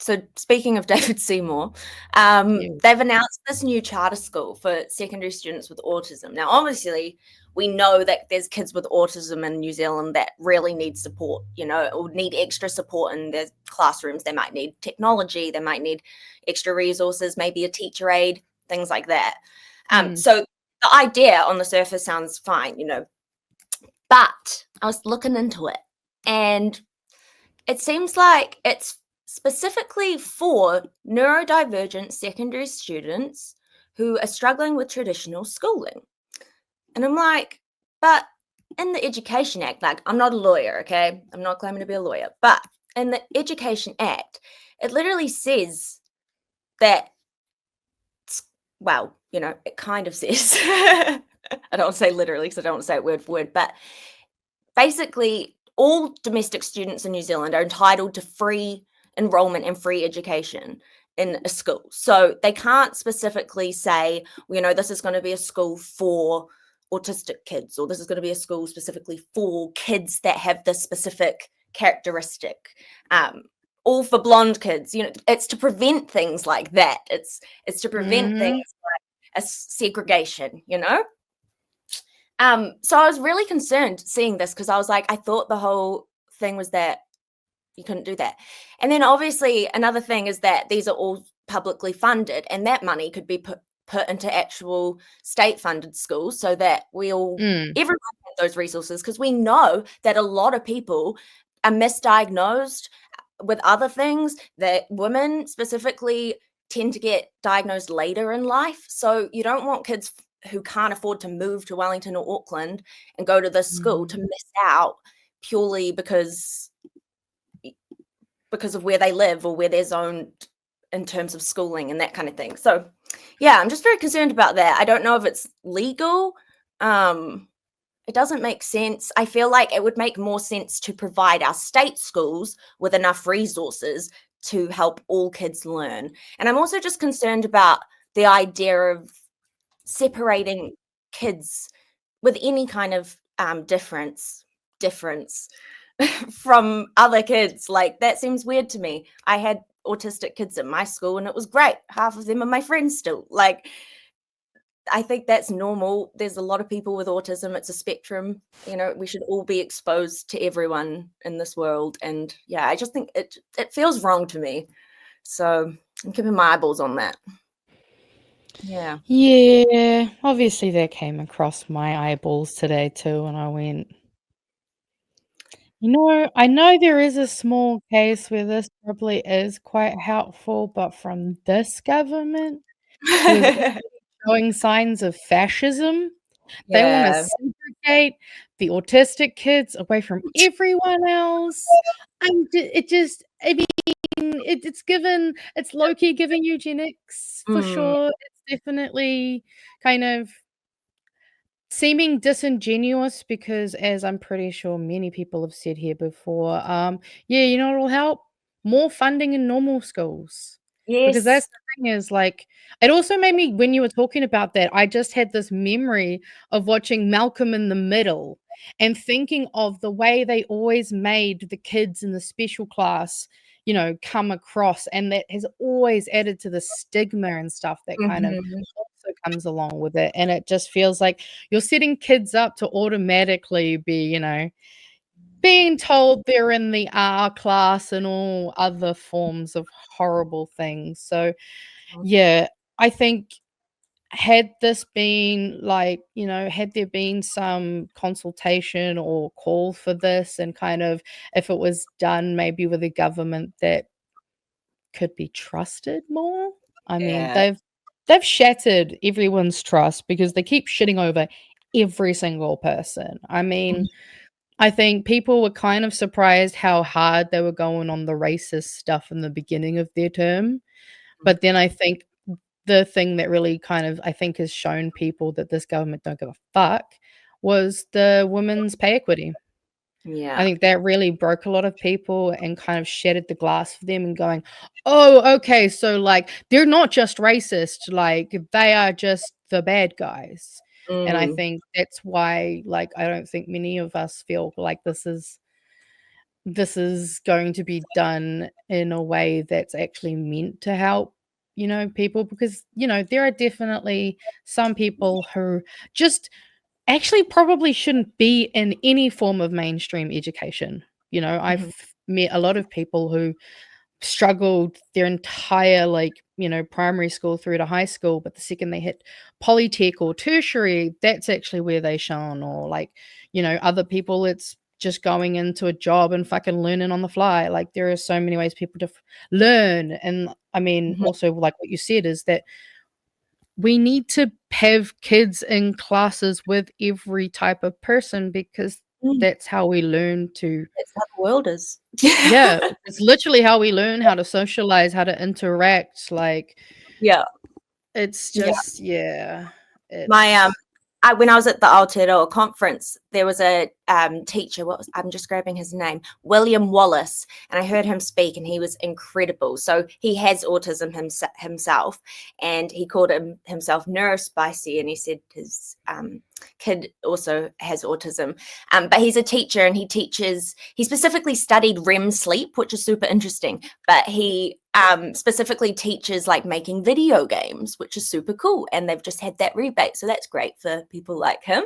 so speaking of David Seymour, they've announced this new charter school for secondary students with autism. Now, obviously, we know that there's kids with autism in New Zealand that really need support, or need extra support in their classrooms. They might need technology, they might need extra resources, maybe a teacher aide, things like that. So the idea on the surface sounds fine, but I was looking into it, and it seems like it's specifically for neurodivergent secondary students who are struggling with traditional schooling. And I'm like, but in the Education Act, like, I'm not a lawyer, okay? I'm not claiming to be a lawyer, but in the Education Act, it literally says that, well, it kind of says, I don't want to say literally because I don't want to say it word for word, but basically all domestic students in New Zealand are entitled to free enrollment and free education in a school. So they can't specifically say, this is going to be a school for autistic kids, or this is going to be a school specifically for kids that have this specific characteristic. All for blonde kids, it's to prevent things like that. It's to prevent things like a segregation, So I was really concerned seeing this because I was like, I thought the whole thing was that you couldn't do that. And then obviously another thing is that these are all publicly funded, and that money could be put into actual state funded schools so that everyone has those resources, because we know that a lot of people are misdiagnosed with other things, that women specifically tend to get diagnosed later in life. So you don't want kids who can't afford to move to Wellington or Auckland and go to this school to miss out purely because of where they live or where they're zoned in terms of schooling and that kind of thing. So yeah, I'm just very concerned about that. I don't know if it's legal. It doesn't make sense. I feel like it would make more sense to provide our state schools with enough resources to help all kids learn. And I'm also just concerned about the idea of separating kids with any kind of difference from other kids. Like, that seems weird to me. I had autistic kids at my school and it was great. Half of them are my friends still. Like, I think that's normal. There's a lot of people with autism. It's a spectrum. We should all be exposed to everyone in this world. And yeah, I just think it feels wrong to me. So I'm keeping my eyeballs on that. Yeah. Yeah, obviously that came across my eyeballs today too, and I went, I know there is a small case where this probably is quite helpful, but from this government, who is showing signs of fascism, they want to Yeah. segregate the autistic kids away from everyone else. It's low-key giving eugenics for sure. It's definitely kind of seeming disingenuous because, as I'm pretty sure many people have said here before, yeah, it'll help? More funding in normal schools. Because that's Yes. the thing is, like, it also made me, when you were talking about that, I just had this memory of watching Malcolm in the Middle and thinking of the way they always made the kids in the special class, come across, and that has always added to the stigma and stuff that kind of also comes along with it. And it just feels like you're setting kids up to automatically be, being told they're in the R class and all other forms of horrible things. So, yeah, I think had this been like, had there been some consultation or call for this, and kind of if it was done maybe with a government that could be trusted more. I mean, Yeah. they've shattered everyone's trust because they keep shitting over every single person. I mean, I think people were kind of surprised how hard they were going on the racist stuff in the beginning of their term. But then I think the thing that really kind of, I think, has shown people that this government don't give a fuck was the women's pay equity. I Yeah. think that really broke a lot of people and kind of shattered the glass for them and going, "Oh, okay, so, like, they're not just racist, like, they are just the bad guys." And I think that's why, like, I don't think many of us feel like this is this is going to be done in a way that's actually meant to help, people, because, there are definitely some people who just actually probably shouldn't be in any form of mainstream education. I've Mhm. met a lot of people who struggled their entire, primary school through to high school, but the second they hit polytech or tertiary, that's actually where they shone. Or other people, it's just going into a job and fucking learning on the fly. Like, there are so many ways people to learn. And I mean, Mhm. also, like what you said, is that we need to have kids in classes with every type of person, because Mm. that's how we learn to. That's how the world is. Yeah, it's literally how we learn how to socialize, how to interact. Like, Yeah. it's Yeah. just, yeah, My it's when I was at the Aotearoa conference, there was a teacher. I'm just grabbing his name, William Wallace, and I heard him speak, and he was incredible. So he has autism himself, and he called himself neurospicy, and he said his kid also has autism. But he's a teacher, and he specifically studied REM sleep, which is super interesting. But he specifically teaches like making video games, which is super cool. And they've just had that rebate. So that's great for people like him.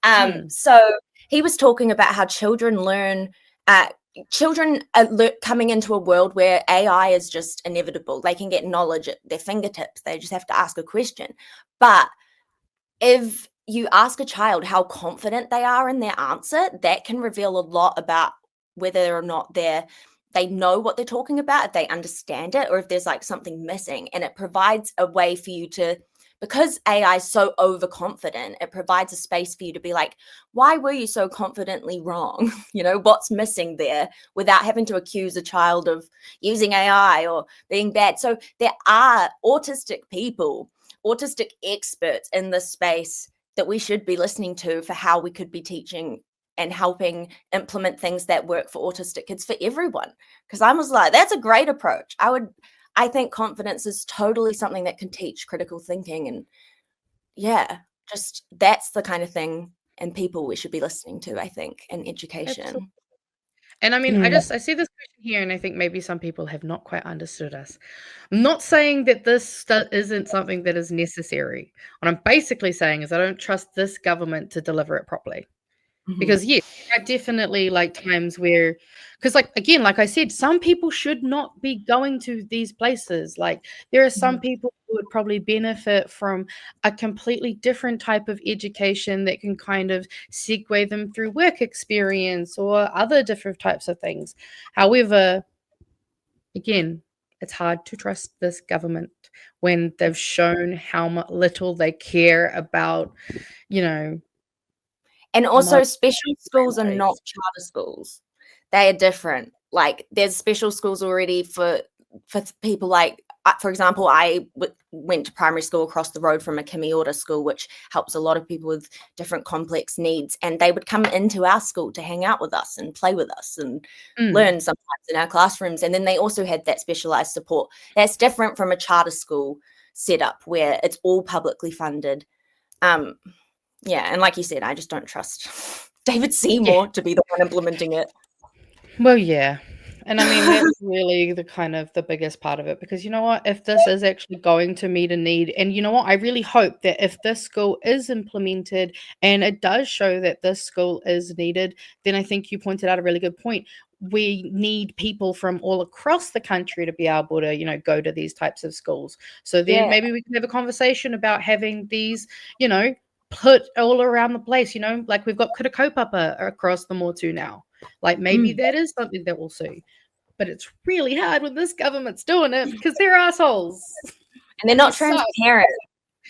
mm, So he was talking about how uh, children are coming into a world where AI is just inevitable. They can get knowledge at their fingertips. They just have to ask a question. But if you ask a child how confident they are in their answer, that can reveal a lot about whether or not they know what they're talking about, if they understand it, or if there's like something missing. And it provides a way for you to, because AI is so overconfident, it provides a space for you to be like, why were you so confidently wrong? What's missing there, without having to accuse a child of using AI or being bad. So there are autistic experts in this space that we should be listening to for how we could be teaching and helping implement things that work for autistic kids for everyone. Because I was like, that's a great approach. I think confidence is totally something that can teach critical thinking. And yeah, just that's the kind of thing and people we should be listening to, I think, in absolutely. education. And I mean, Mm. I see this question here, and I think maybe some people have not quite understood us. I'm not saying that this isn't something that is necessary. What I'm basically saying is I don't trust this government to deliver it properly. Mhm. Because yes, there are definitely like times where, because like again, like I said, some people should not be going to these places. Like, there are some Mhm. people who would probably benefit from a completely different type of education that can kind of segue them through work experience or other different types of things. However, again, it's hard to trust this government when they've shown how little they care about, you know, And also, most special schools are not minorities. charter schools. They are different. Like, there's special schools already for people like, for example, I went to primary school across the road from a Kimi Ora school, which helps a lot of people with different complex needs. And they would come into our school to hang out with us and play with us and Mm. learn sometimes in our classrooms. And then they also had that specialized support. That's different from a charter school setup where it's all publicly funded. Um, yeah, and like you said, I just don't trust David Yeah. Seymour to be the one implementing it. Well, yeah. And I mean, that's really the kind of the biggest part of it, because you know what? If this is actually going to meet a need, and you know what? I really hope that if this school is implemented and it does show that this school is needed, then I think you pointed out a really good point. We need people from all across the country to be able to, go to these types of schools. So then Yeah. maybe we can have a conversation about having these, you know, put all around the place, like we've got Kutakopapa across the Motu now. Like, maybe Mm. that is something that we'll see. But it's really hard when this government's doing it because they're assholes. And they're They not suck. transparent.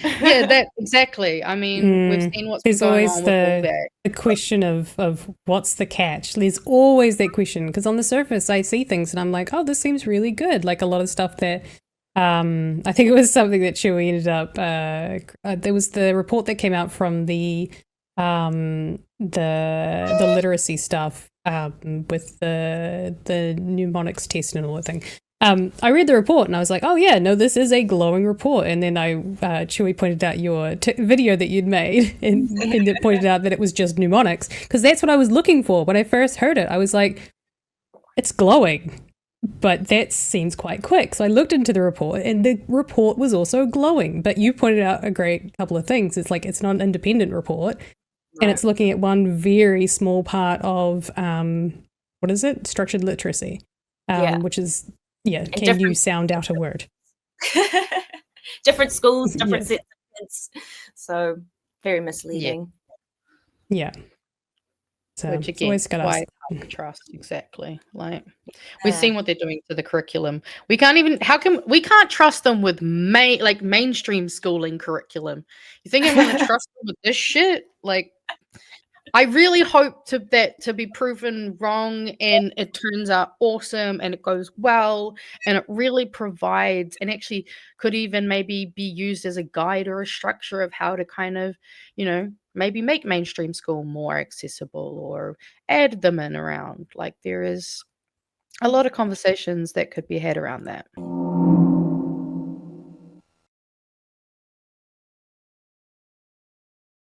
Yeah, that exactly. I mean, we've seen what's been There's going always on with all the that. question of what's the catch. There's always that question, because on the surface I see things and I'm like, oh, this seems really good. Like a lot of stuff that I think it was something that Chewie ended up. There was the report that came out from the literacy stuff with the mnemonics test and all that thing. I read the report and I was like, oh yeah, no, this is a glowing report. And then Chewie pointed out your video that you'd made, and it pointed out that it was just mnemonics, because that's what I was looking for when I first heard it. I was like, it's glowing. But that seems quite quick. So I looked into the report, and the report was also glowing. But you pointed out a great couple of things. It's like it's not an independent report, and it's looking at one very small part of what is it? Structured literacy, which is can you sound out a word? Different schools, different sets of kids. So very misleading. Yeah. So which again, always got why trust exactly. Like we've seen what they're doing to the curriculum. We can't trust them with mainstream schooling curriculum. You think I'm going to trust them with this shit? Like, I really hope to be proven wrong, and it turns out awesome, and it goes well, and it really provides, and actually could even maybe be used as a guide or a structure of how to kind of, maybe make mainstream school more accessible or add them in around. Like there is a lot of conversations that could be had around that.